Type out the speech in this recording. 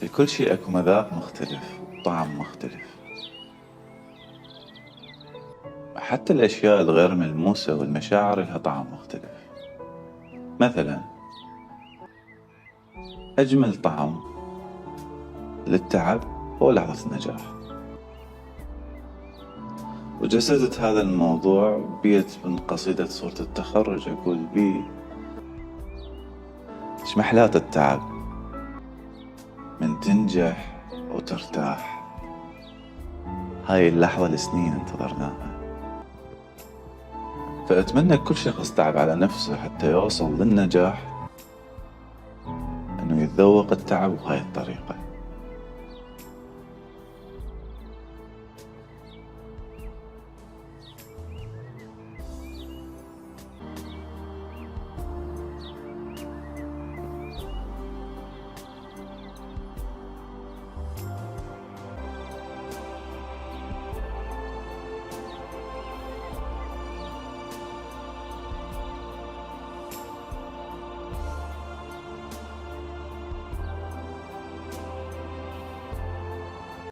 لكل شيء اكو مذاق مختلف وطعم مختلف. حتى الأشياء الغير ملموسة والمشاعر لها طعم مختلف. مثلا أجمل طعم للتعب هو لحظة النجاح. وجسدت هذا الموضوع بيت من قصيدة صورة التخرج أقول بيه: شمحلات التعب من تنجح وترتاح، هاي اللحظة لسنين انتظرناها. فأتمنى كل شخص تعب على نفسه حتى يوصل للنجاح أنه يتذوق التعب بهاي الطريقة.